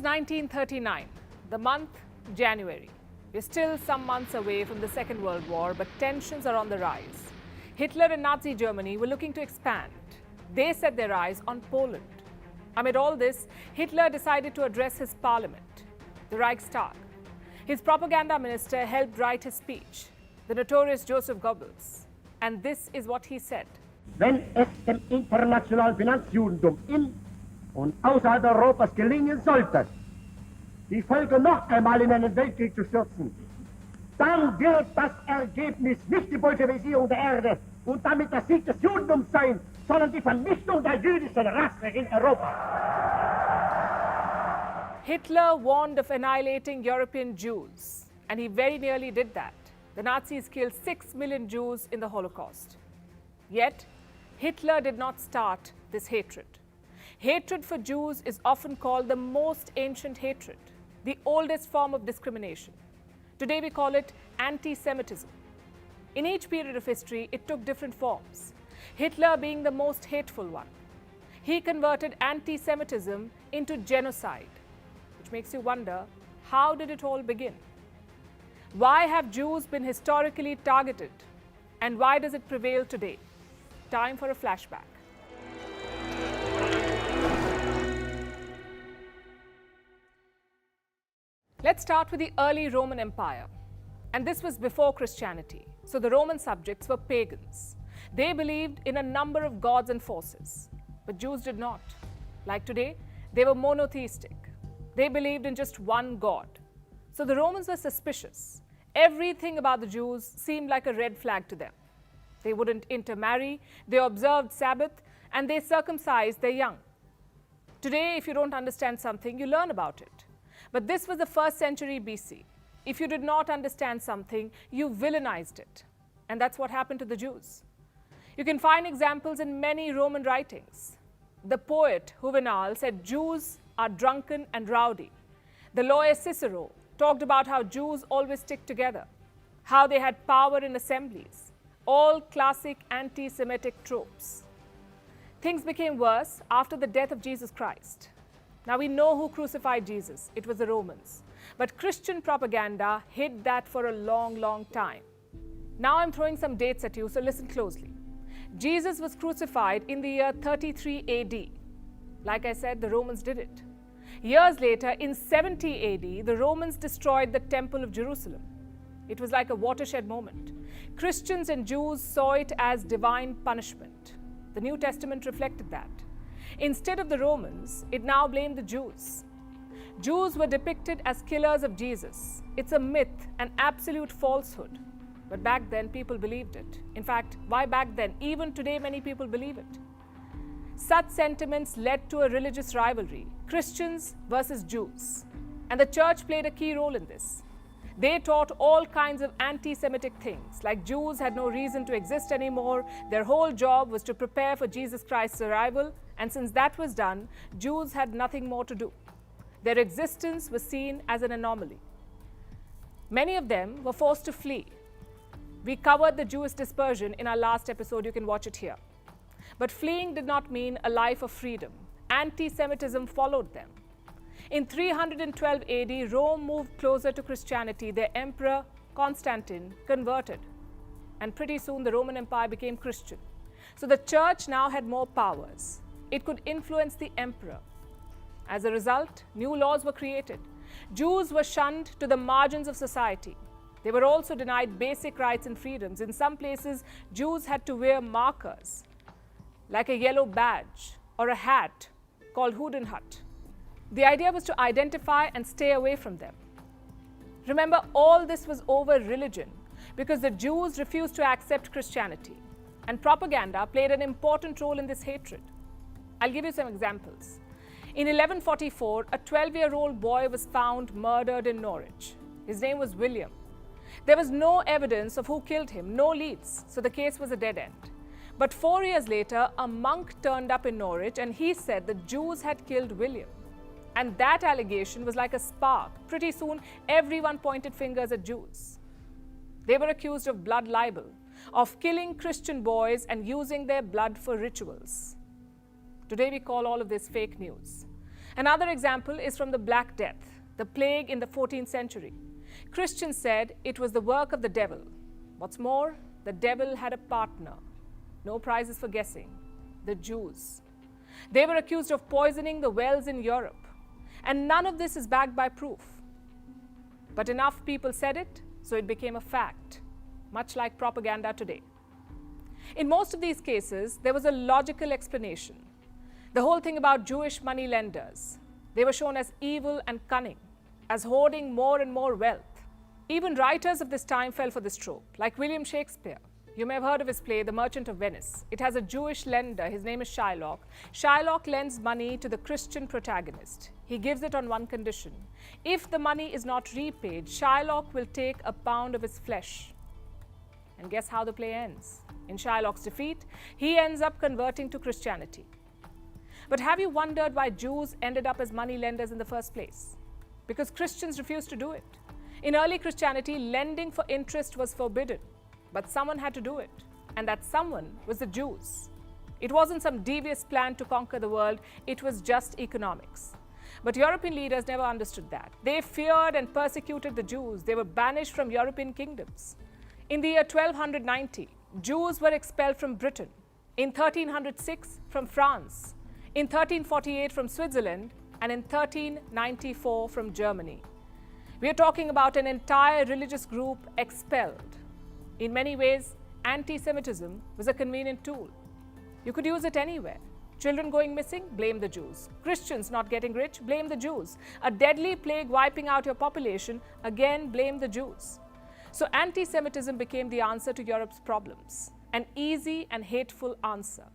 1939, the month January. We're still some months away from the Second World War, but tensions are on the rise. Hitler and Nazi Germany were looking to expand. They set their eyes on Poland. Amid all this, Hitler decided to address his parliament, the Reichstag. His propaganda minister helped write his speech, the notorious Joseph Goebbels. And this is what he said. Wenn es dem internationalen Finanzjudentum in und außerhalb Europas gelingen sollte, die Völker noch einmal in einen Weltkrieg zu stürzen, dann wird das Ergebnis nicht die Bolschewisierung der Erde und damit der Sieg des Judentums sein, sondern die Vernichtung der jüdischen Rasse in Europa. Hitler warned of annihilating European Jews, and he very nearly did that. The Nazis killed 6 million Jews in the Holocaust. Yet, Hitler did not start this hatred. Hatred for Jews is often called the most ancient hatred, the oldest form of discrimination. Today we call it anti-Semitism. In each period of history, it took different forms, Hitler being the most hateful one. He converted anti-Semitism into genocide, which makes you wonder, how did it all begin? Why have Jews been historically targeted? And why does it prevail today? Time for a flashback. Let's start with the early Roman Empire. And this was before Christianity. So the Roman subjects were pagans. They believed in a number of gods and forces. But Jews did not. Like today, they were monotheistic. They believed in just one God. So the Romans were suspicious. Everything about the Jews seemed like a red flag to them. They wouldn't intermarry, they observed Sabbath, and they circumcised their young. Today, if you don't understand something, you learn about it. But this was the 1st century BC. If you did not understand something, you villainized it. And that's what happened to the Jews. You can find examples in many Roman writings. The poet Juvenal said Jews are drunken and rowdy. The lawyer Cicero talked about how Jews always stick together, how they had power in assemblies, all classic anti-Semitic tropes. Things became worse after the death of Jesus Christ. Now we know who crucified Jesus. It was the Romans. But Christian propaganda hid that for a long, long time. Now I'm throwing some dates at you, so listen closely. Jesus was crucified in the year 33 AD. Like I said, the Romans did it. Years later, in 70 AD, the Romans destroyed the Temple of Jerusalem. It was like a watershed moment. Christians and Jews saw it as divine punishment. The New Testament reflected that. Instead of the Romans, it now blamed the Jews. Jews were depicted as killers of Jesus. It's a myth, an absolute falsehood. But back then, people believed it. In fact, why back then? Even today, many people believe it. Such sentiments led to a religious rivalry, Christians versus Jews. And the church played a key role in this. They taught all kinds of anti-Semitic things, like Jews had no reason to exist anymore. Their whole job was to prepare for Jesus Christ's arrival. And since that was done, Jews had nothing more to do. Their existence was seen as an anomaly. Many of them were forced to flee. We covered the Jewish dispersion in our last episode. You can watch it here. But fleeing did not mean a life of freedom. Anti-Semitism followed them. In 312 AD, Rome moved closer to Christianity. Their emperor, Constantine, converted. And pretty soon, the Roman Empire became Christian. So the church now had more powers. It could influence the emperor. As a result, new laws were created. Jews were shunned to the margins of society. They were also denied basic rights and freedoms. In some places, Jews had to wear markers, like a yellow badge or a hat called Hodenhut. The idea was to identify and stay away from them. Remember, all this was over religion because the Jews refused to accept Christianity. And propaganda played an important role in this hatred. I'll give you some examples. In 1144, a 12-year-old boy was found murdered in Norwich. His name was William. There was no evidence of who killed him, no leads, so the case was a dead end. But 4 years later, a monk turned up in Norwich and he said the Jews had killed William. And that allegation was like a spark. Pretty soon, everyone pointed fingers at Jews. They were accused of blood libel, of killing Christian boys and using their blood for rituals. Today we call all of this fake news. Another example is from the Black Death, the plague in the 14th century. Christians said it was the work of the devil. What's more, the devil had a partner. No prizes for guessing. The Jews. They were accused of poisoning the wells in Europe. And none of this is backed by proof. But enough people said it, so it became a fact, much like propaganda today. In most of these cases, there was a logical explanation. The whole thing about Jewish money lenders. They were shown as evil and cunning, as hoarding more and more wealth. Even writers of this time fell for this trope, like William Shakespeare. You may have heard of his play, The Merchant of Venice. It has a Jewish lender. His name is Shylock. Shylock lends money to the Christian protagonist. He gives it on one condition. If the money is not repaid, Shylock will take a pound of his flesh. And guess how the play ends? In Shylock's defeat, he ends up converting to Christianity. But have you wondered why Jews ended up as money lenders in the first place? Because Christians refused to do it. In early Christianity, lending for interest was forbidden. But someone had to do it, and that someone was the Jews. It wasn't some devious plan to conquer the world, it was just economics. But European leaders never understood that. They feared and persecuted the Jews. They were banished from European kingdoms. In the year 1290, Jews were expelled from Britain. In 1306, from France. In 1348, from Switzerland. And in 1394, from Germany. We are talking about an entire religious group expelled. In many ways, anti-Semitism was a convenient tool. You could use it anywhere. Children going missing, blame the Jews. Christians not getting rich, blame the Jews. A deadly plague wiping out your population, again blame the Jews. So anti-Semitism became the answer to Europe's problems, an easy and hateful answer.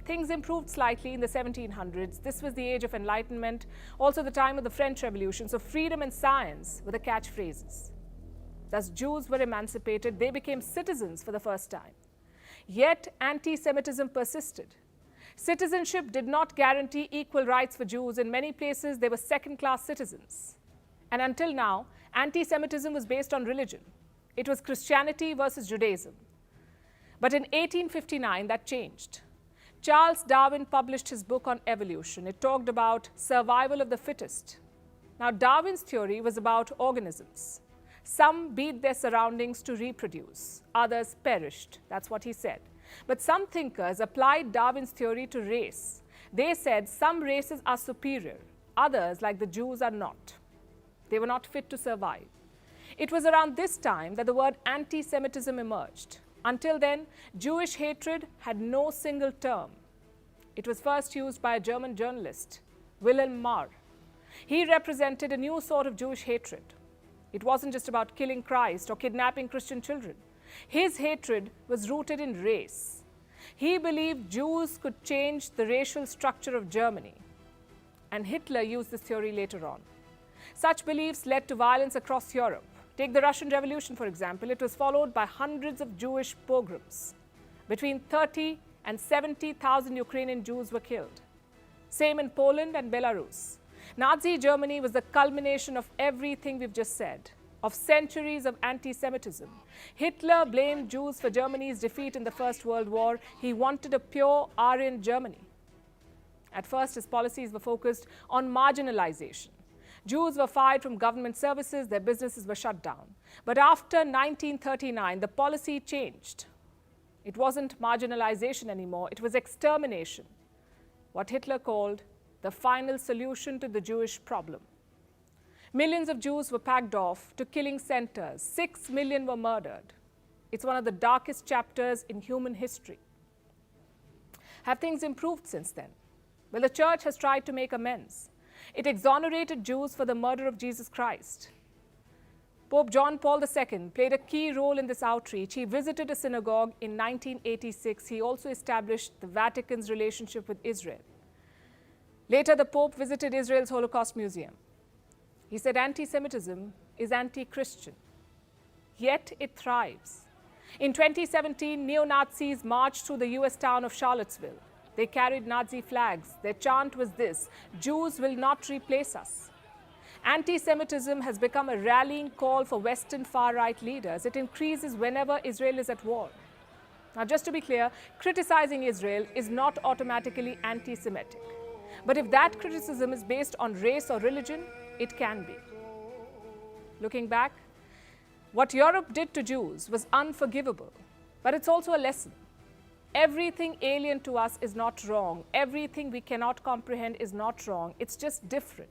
Things improved slightly in the 1700s. This was the age of enlightenment, also the time of the French Revolution, so freedom and science were the catchphrases. Thus, Jews were emancipated. They became citizens for the first time. Yet, anti-Semitism persisted. Citizenship did not guarantee equal rights for Jews. In many places, they were second-class citizens. And until now, anti-Semitism was based on religion. It was Christianity versus Judaism. But in 1859, that changed. Charles Darwin published his book on evolution. It talked about survival of the fittest. Now, Darwin's theory was about organisms. Some beat their surroundings to reproduce. Others perished. That's what he said. But some thinkers applied Darwin's theory to race. They said some races are superior. Others, like the Jews, are not. They were not fit to survive. It was around this time that the word anti-Semitism emerged. Until then, Jewish hatred had no single term. It was first used by a German journalist, Wilhelm Marr. He represented a new sort of Jewish hatred. It wasn't just about killing Christ or kidnapping Christian children. His hatred was rooted in race. He believed Jews could change the racial structure of Germany. And Hitler used this theory later on. Such beliefs led to violence across Europe. Take the Russian Revolution, for example. It was followed by hundreds of Jewish pogroms. Between 30 and 70,000 Ukrainian Jews were killed. Same in Poland and Belarus. Nazi Germany was the culmination of everything we've just said, of centuries of anti-Semitism. Hitler blamed Jews for Germany's defeat in the First World War. He wanted a pure Aryan Germany. At first, his policies were focused on marginalization. Jews were fired from government services, their businesses were shut down. But after 1939, the policy changed. It wasn't marginalization anymore, it was extermination. What Hitler called the final solution to the Jewish problem. Millions of Jews were packed off to killing centers. 6 million were murdered. It's one of the darkest chapters in human history. Have things improved since then? Well, the church has tried to make amends. It exonerated Jews for the murder of Jesus Christ. Pope John Paul II played a key role in this outreach. He visited a synagogue in 1986. He also established the Vatican's relationship with Israel. Later, the Pope visited Israel's Holocaust Museum. He said anti-Semitism is anti-Christian, yet it thrives. In 2017, neo-Nazis marched through the US town of Charlottesville. They carried Nazi flags. Their chant was this: Jews will not replace us. Anti-Semitism has become a rallying call for Western far-right leaders. It increases whenever Israel is at war. Now, just to be clear, criticizing Israel is not automatically anti-Semitic. But if that criticism is based on race or religion, it can be. Looking back, what Europe did to Jews was unforgivable, but it's also a lesson. Everything alien to us is not wrong. Everything we cannot comprehend is not wrong. It's just different.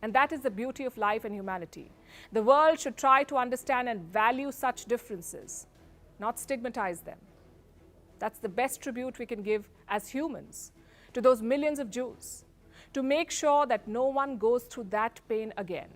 And that is the beauty of life and humanity. The world should try to understand and value such differences, not stigmatize them. That's the best tribute we can give as humans to those millions of Jews, to make sure that no one goes through that pain again.